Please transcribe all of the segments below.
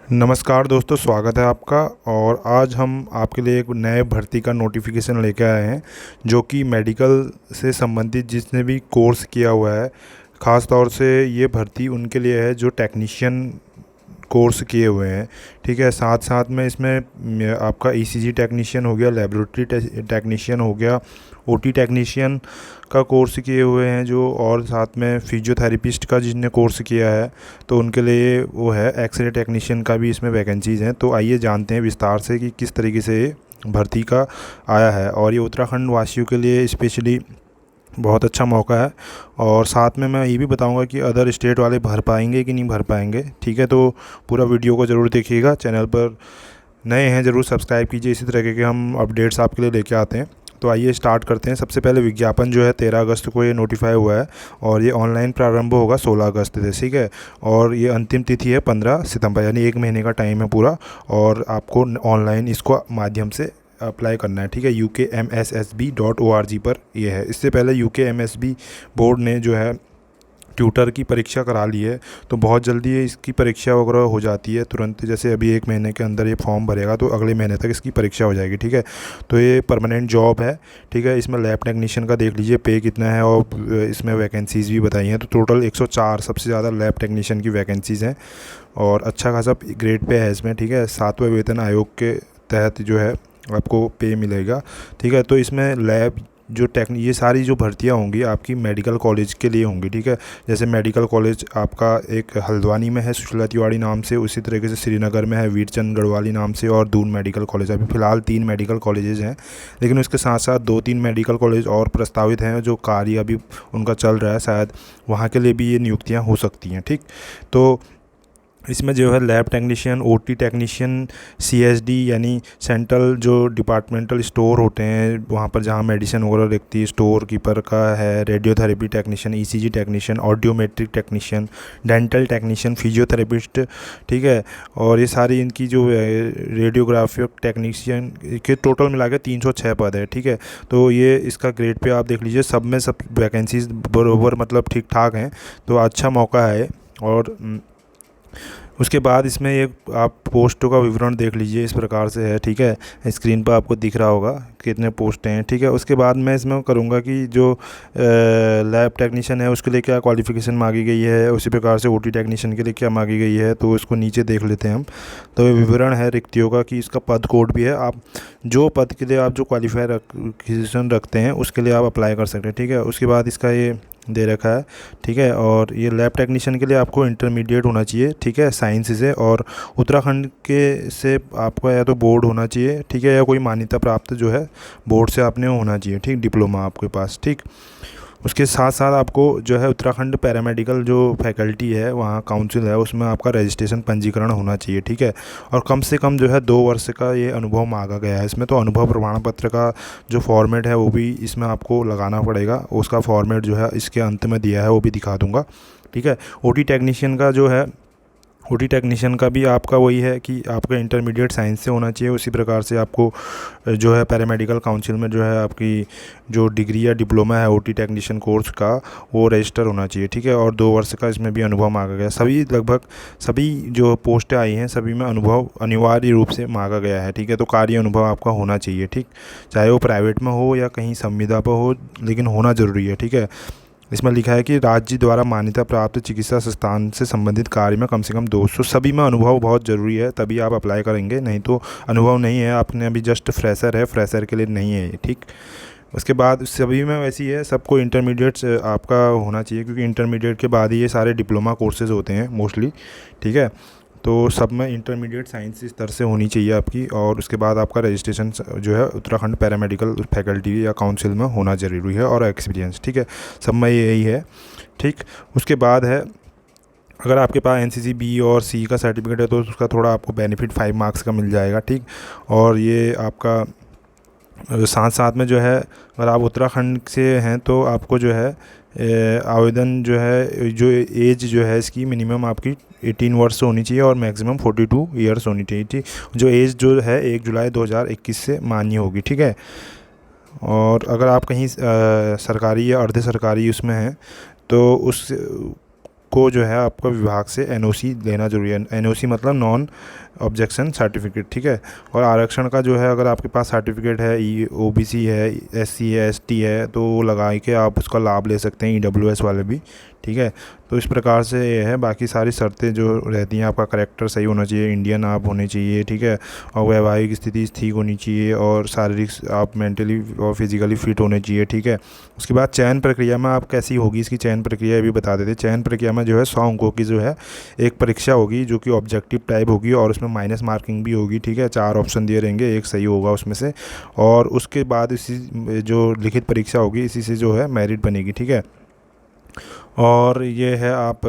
नमस्कार दोस्तों, स्वागत है आपका। और आज हम आपके लिए एक नए भर्ती का नोटिफिकेशन लेके आए हैं जो कि मेडिकल से संबंधित जिसने भी कोर्स किया हुआ है। ख़ास तौर से ये भर्ती उनके लिए है जो टेक्नीशियन कोर्स किए हुए हैं। ठीक है, साथ साथ में इसमें आपका ईसीजी टेक्नीशियन हो गया, लेबोरेटरी टेक्नीशियन हो गया, ओटी टेक्नीशियन का कोर्स किए हुए हैं जो, और साथ में फिजियोथेरेपिस्ट का जिसने कोर्स किया है तो उनके लिए वो है। एक्सरे टेक्नीशियन का भी इसमें वैकेंसीज़ हैं। तो आइए जानते हैं विस्तार से कि किस तरीके से ये भर्ती का आया है। और ये उत्तराखंड वासियों के लिए स्पेशली बहुत अच्छा मौका है। और साथ में मैं ये भी बताऊंगा कि अदर स्टेट वाले भर पाएंगे कि नहीं भर पाएंगे। ठीक है, तो पूरा वीडियो को ज़रूर देखिएगा। चैनल पर नए हैं ज़रूर सब्सक्राइब कीजिए, इसी तरह के हम अपडेट्स आपके लिए लेके आते हैं। तो आइए स्टार्ट करते हैं। सबसे पहले विज्ञापन जो है 13 अगस्त को ये नोटिफाई हुआ है और ये ऑनलाइन प्रारंभ होगा 16 अगस्त से। ठीक है, और ये अंतिम तिथि है 15 सितंबर, यानी एक महीने का टाइम है पूरा। और आपको ऑनलाइन इसको माध्यम से अप्लाई करना है। ठीक है, ukmssb.org पर ये है। इससे पहले यूकेएमएसबी बोर्ड ने जो है ट्यूटर की परीक्षा करा ली है, तो बहुत जल्दी इसकी परीक्षा वगैरह हो जाती है तुरंत। जैसे अभी एक महीने के अंदर ये फॉर्म भरेगा तो अगले महीने तक इसकी परीक्षा हो जाएगी। ठीक है, तो ये परमानेंट जॉब है। ठीक है, इसमें लैब टेक्नीशियन का देख लीजिए पे कितना है, और इसमें वैकेंसीज़ भी बताई हैं। तो टोटल 104 सबसे ज़्यादा लैब टेक्नीशियन की वैकेंसीज़ हैं और अच्छा खासा ग्रेड पे है इसमें। ठीक है, 7वें वेतन आयोग के तहत जो है आपको पे मिलेगा। ठीक है, तो इसमें लैब जो ये सारी जो भर्तियां होंगी आपकी मेडिकल कॉलेज के लिए होंगी। ठीक है, जैसे मेडिकल कॉलेज आपका एक हल्द्वानी में है सुशीला तिवारी नाम से, उसी तरीके से श्रीनगर में है वीरचंद गढ़वाली नाम से, और दून मेडिकल कॉलेज। अभी फ़िलहाल 3 मेडिकल कॉलेजेस हैं, लेकिन उसके साथ साथ 2-3 मेडिकल कॉलेज और प्रस्तावित हैं जो कार्य अभी उनका चल रहा है। शायद वहाँ के लिए भी ये नियुक्तियाँ हो सकती हैं। ठीक, तो इसमें जो है lab technician, OT technician, CSD यानी सेंट्रल जो डिपार्टमेंटल स्टोर होते हैं वहाँ पर जहाँ मेडिसिन वगैरह रखती है, स्टोर कीपर का है, radiotherapy technician, ECG technician, audiometric technician, dental technician, physiotherapist. ठीक है, और ये सारी इनकी जो रेडियोग्राफी टेक्नीशियन के टोटल मिला के 306 पद है। ठीक है, तो ये इसका ग्रेड पे आप देख लीजिए, सब में सब वैकेंसीज बराबर मतलब ठीक ठाक हैं, तो अच्छा मौका है। और उसके बाद इसमें एक आप पोस्टों का विवरण देख लीजिए, इस प्रकार से है। ठीक है, स्क्रीन पर आपको दिख रहा होगा कितने पोस्ट हैं। ठीक है, उसके बाद मैं इसमें करूँगा कि जो लैब टेक्नीशियन है उसके लिए क्या क्वालिफ़िकेशन मांगी गई है, उसी प्रकार से ओटी टेक्नीशियन के लिए क्या मांगी गई है, तो इसको नीचे देख लेते हैं हम। तो ये विवरण है रिक्तियों का कि इसका पद कोड भी है। आप जो पद के लिए आप जो क्वालिफिकेशन रखते हैं उसके लिए आप अप्लाई कर सकते हैं। ठीक है, उसके बाद इसका ये दे रखा है। ठीक है, और ये लैब टेक्नीशियन के लिए आपको इंटरमीडिएट होना चाहिए। ठीक है, साइंस से, और उत्तराखंड के से आपका या तो बोर्ड होना चाहिए। ठीक है, या कोई मान्यता प्राप्त जो है बोर्ड से आपने होना चाहिए। ठीक, डिप्लोमा आपके पास। ठीक, उसके साथ साथ आपको जो है उत्तराखंड पैरामेडिकल जो फैकल्टी है वहाँ काउंसिल है उसमें आपका रजिस्ट्रेशन पंजीकरण होना चाहिए। ठीक है, और कम से कम जो है 2 वर्ष का ये अनुभव मांगा गया है इसमें। तो अनुभव प्रमाण पत्र का जो फॉर्मेट है वो भी इसमें आपको लगाना पड़ेगा। उसका फॉर्मेट जो है इसके अंत में दिया है, वो भी दिखा दूँगा। ठीक है, ओटी टेक्नीशियन का जो है, ओटी टेक्नीशियन का भी आपका वही है कि आपका इंटरमीडिएट साइंस से होना चाहिए। उसी प्रकार से आपको जो है पैरामेडिकल काउंसिल में जो है आपकी जो डिग्री या डिप्लोमा है ओटी टेक्नीशियन कोर्स का वो रजिस्टर होना चाहिए। ठीक है, और 2 वर्ष का इसमें भी अनुभव मांगा गया। सभी लगभग सभी जो पोस्टें आई हैं सभी में अनुभव अनिवार्य रूप से मांगा गया है। ठीक है, तो कार्य अनुभव आपका होना चाहिए। ठीक, चाहे वो प्राइवेट में हो या कहीं संविदा पर हो, लेकिन होना ज़रूरी है। ठीक है, इसमें लिखा है कि राज्य द्वारा मान्यता प्राप्त चिकित्सा संस्थान से संबंधित कार्य में कम से कम 200, सभी में अनुभव बहुत ज़रूरी है, तभी आप अप्लाई करेंगे। नहीं तो अनुभव नहीं है, आपने अभी जस्ट फ्रेशर है, फ्रेशर के लिए नहीं है ये। ठीक, उसके बाद सभी में वैसी है, सबको इंटरमीडिएट आपका होना चाहिए, क्योंकि इंटरमीडिएट के बाद ही ये सारे डिप्लोमा कोर्सेज़ होते हैं मोस्टली। ठीक है, तो सब में इंटरमीडिएट साइंस इस तरह से होनी चाहिए आपकी। और उसके बाद आपका रजिस्ट्रेशन जो है उत्तराखंड पैरामेडिकल फैकल्टी या काउंसिल में होना ज़रूरी है, और एक्सपीरियंस। ठीक है, सब में यही है। ठीक, उसके बाद है अगर आपके पास एनसीसी बी और सी का सर्टिफिकेट है तो उसका थोड़ा आपको बेनिफिट 5 मार्क्स का मिल जाएगा। ठीक, और ये आपका साथ साथ में जो है अगर आप उत्तराखंड से हैं तो आपको जो है आवेदन जो है, जो एज जो है इसकी मिनिमम आपकी 18 वर्ष होनी चाहिए और मैक्सिमम 42 ईयर्स होनी चाहिए। ठीक, जो एज जो है 1 जुलाई 2021 से मान्य होगी। ठीक है, और अगर आप कहीं सरकारी या अर्ध सरकारी उसमें हैं तो उस आपको जो है आपका विभाग से एनओसी लेना जरूरी है। एनओसी मतलब नॉन ऑब्जेक्शन सर्टिफिकेट, ठीक है। और आरक्षण का जो है, अगर आपके पास सर्टिफिकेट है, ओबीसी है, एससी है, एसटी है, तो वो लगा के आप उसका लाभ ले सकते हैं, ईडब्ल्यूएस वाले भी, ठीक है। तो इस प्रकार से ये है। बाकी सारी शर्तें जो रहती हैं, आपका करैक्टर सही होना चाहिए, इंडियन आप होने चाहिए, ठीक है, और वैवाहिक स्थिति ठीक होनी चाहिए, और शारीरिक आप मेंटली और फिजिकली फिट होने चाहिए, ठीक है। उसके बाद चयन प्रक्रिया में आप कैसी होगी, इसकी चयन प्रक्रिया भी बता देते हैं। चयन प्रक्रिया में जो है 100 अंकों की जो है एक परीक्षा होगी, जो कि ऑब्जेक्टिव टाइप होगी, और उसमें माइनस मार्किंग भी होगी, ठीक है। 4 ऑप्शन दिए रहेंगे, एक सही होगा उसमें से, और उसके बाद इसी जो लिखित परीक्षा होगी, इसी से जो है मेरिट बनेगी, ठीक है। और ये है, आप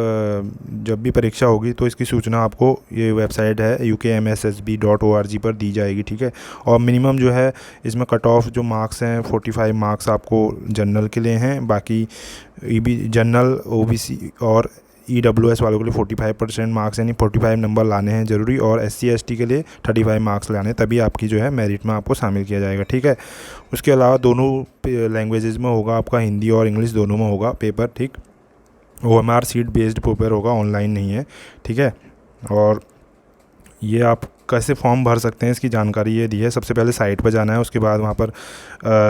जब भी परीक्षा होगी तो इसकी सूचना आपको, ये वेबसाइट है ukmssb.org पर दी जाएगी, ठीक है। और मिनिमम जो है इसमें कट ऑफ जो मार्क्स हैं 45 मार्क्स आपको जनरल के लिए हैं, बाकी जनरल, ओबीसी और ईडब्ल्यूएस वालों के लिए 45% मार्क्स, यानी 45 नंबर लाने हैं ज़रूरी, और एससी एसटी के लिए 35 मार्क्स लाने, तभी आपकी जो है मेरिट में आपको शामिल किया जाएगा, ठीक है। उसके अलावा दोनों लैंग्वेजेस में होगा आपका, हिंदी और इंग्लिश दोनों में होगा पेपर, ठीक। OMR सीट बेस्ड पेपर होगा, ऑनलाइन नहीं है, ठीक है। और ये आप कैसे फॉर्म भर सकते हैं, इसकी जानकारी ये दी है। सबसे पहले साइट पर जाना है, उसके बाद वहाँ पर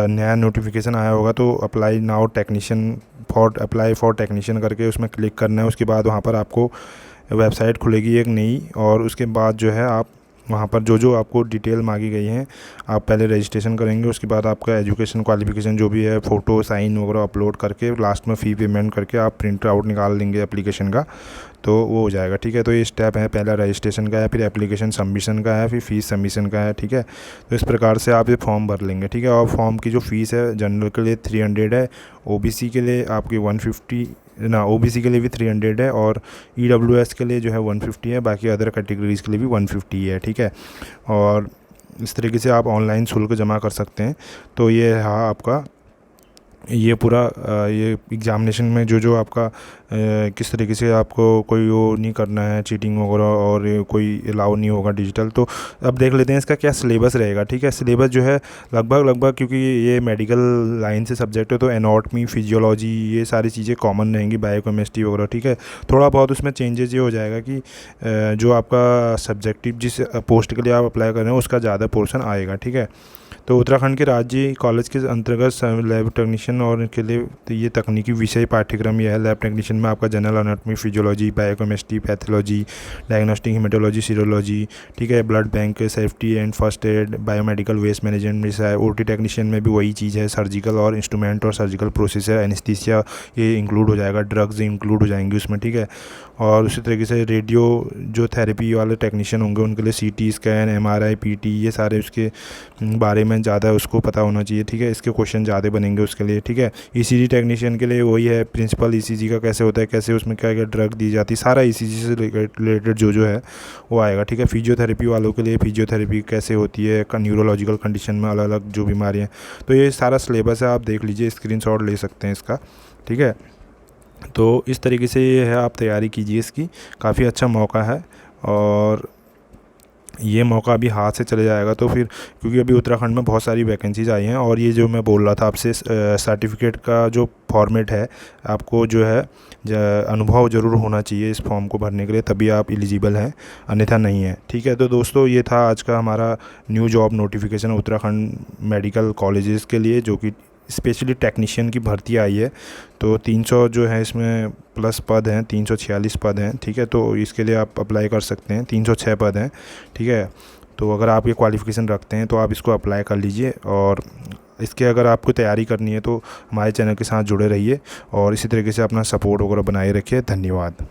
नया नोटिफिकेशन आया होगा, तो apply now technician apply for technician करके उसमें क्लिक करना है। उसके बाद वहाँ पर आपको वेबसाइट खुलेगी एक नई, और उसके बाद जो है आप वहाँ पर जो आपको डिटेल मांगी गई हैं, आप पहले रजिस्ट्रेशन करेंगे। उसके बाद आपका एजुकेशन क्वालिफिकेशन जो भी है, फ़ोटो साइन वगैरह अपलोड करके, लास्ट में फ़ी पेमेंट करके आप प्रिंट आउट निकाल लेंगे एप्लीकेशन का, तो वो हो जाएगा, ठीक है। तो ये स्टेप है, पहला रजिस्ट्रेशन का है, फिर एप्लीकेशन सबमिशन का है, फिर फीस सबमिशन का है, ठीक है। तो इस प्रकार से आप ये फॉर्म भर लेंगे, ठीक है। और फॉर्म की जो फ़ीस है, जनरल के लिए 300 है, ओबीसी के लिए आपकी 150 ना, ओबीसी के लिए भी 300 है, और ईडब्ल्यूएस के लिए जो है 150 है, बाकी अदर कैटेगरीज़ के लिए भी 150 है, ठीक है। और इस तरीके से आप ऑनलाइन शुल्क जमा कर सकते हैं। तो ये हाँ आपका ये पूरा ये एग्ज़ामिनेशन में जो आपका किस तरीके से आपको कोई वो नहीं करना है, चीटिंग वगैरह, और कोई अलाउ नहीं होगा डिजिटल। तो अब देख लेते हैं इसका क्या सिलेबस रहेगा, ठीक है। सिलेबस जो है लगभग क्योंकि ये मेडिकल लाइन से सब्जेक्ट है, तो एनाटॉमी, फिजियोलॉजी, ये सारी चीज़ें कॉमन रहेंगी, बायोकेमिस्ट्री वगैरह, ठीक है। थोड़ा बहुत उसमें चेंजेस ये हो जाएगा कि जो आपका सब्जेक्टिव जिस पोस्ट के लिए आप अप्लाई कर रहे हैं उसका ज़्यादा पोर्शन आएगा, ठीक है। तो उत्तराखंड के राज्य कॉलेज के अंतर्गत लैब टेक्नीशियन और के लिए तो ये तकनीकी विषय पाठ्यक्रम यह है। लैब टेक्नीशियन में आपका general anatomy, physiology, biochemistry, pathology, diagnostic, haematology, serology, ठीक है, blood bank, safety and first aid, biomedical waste management में ओटी टेक्नीशियन में भी वही चीज़ है, सर्जिकल और इंस्ट्रूमेंट और सर्जिकल प्रोसेसर, एनेस्थीसिया ये इंक्लूड हो जाएगा, ड्रग्स इंक्लूड हो जाएंगी उसमें, ठीक है। और उसी तरीके से रेडियो जो थेरेपी वाले टेक्नीशियन होंगे उनके लिए सीटी स्कैन, एमआरआई, पीटी, ये सारे उसके बारे में ज़्यादा उसको पता होना चाहिए, ठीक है। इसके क्वेश्चन ज़्यादा बनेंगे उसके लिए, ठीक है। ईसीजी टेक्नीशियन के लिए वही है, प्रिंसिपल ईसीजी का कैसे होता है, कैसे उसमें क्या क्या ड्रग दी जाती है, सारा ईसीजी से रिलेटेड जो है वो आएगा, ठीक है। फिजियोथेरेपी वालों के लिए फिजियोथेरेपी कैसे होती है, न्यूरोलॉजिकल कंडीशन में अलग अलग जो बीमारियाँ, तो ये सारा सिलेबस है, आप देख लीजिए, स्क्रीनशॉट ले सकते हैं इसका, ठीक है। तो इस तरीके से ये है, आप तैयारी कीजिए इसकी, काफ़ी अच्छा मौका है, और ये मौका अभी हाथ से चले जाएगा तो फिर, क्योंकि अभी उत्तराखंड में बहुत सारी वैकेंसीज़ आई हैं, और ये जो मैं बोल रहा था आपसे सर्टिफिकेट का जो फॉर्मेट है, आपको जो है अनुभव ज़रूर होना चाहिए इस फॉर्म को भरने के लिए, तभी आप एलिजिबल हैं, अन्यथा नहीं है, ठीक है। तो दोस्तों ये था आज का हमारा new job notification Uttarakhand medical colleges के लिए, जो कि स्पेशली टेक्नीशियन की भर्ती आई है। तो 300 जो है इसमें प्लस पद हैं, 346 पद हैं, ठीक है। तो इसके लिए आप अप्लाई कर सकते हैं, 306 पद हैं, ठीक है। तो अगर आप ये क्वालिफ़िकेशन रखते हैं तो आप इसको अप्लाई कर लीजिए, और इसके अगर आपको तैयारी करनी है तो हमारे चैनल के साथ जुड़े रहिए, और इसी तरीके से अपना सपोर्ट वगैरह बनाए रखिए। धन्यवाद।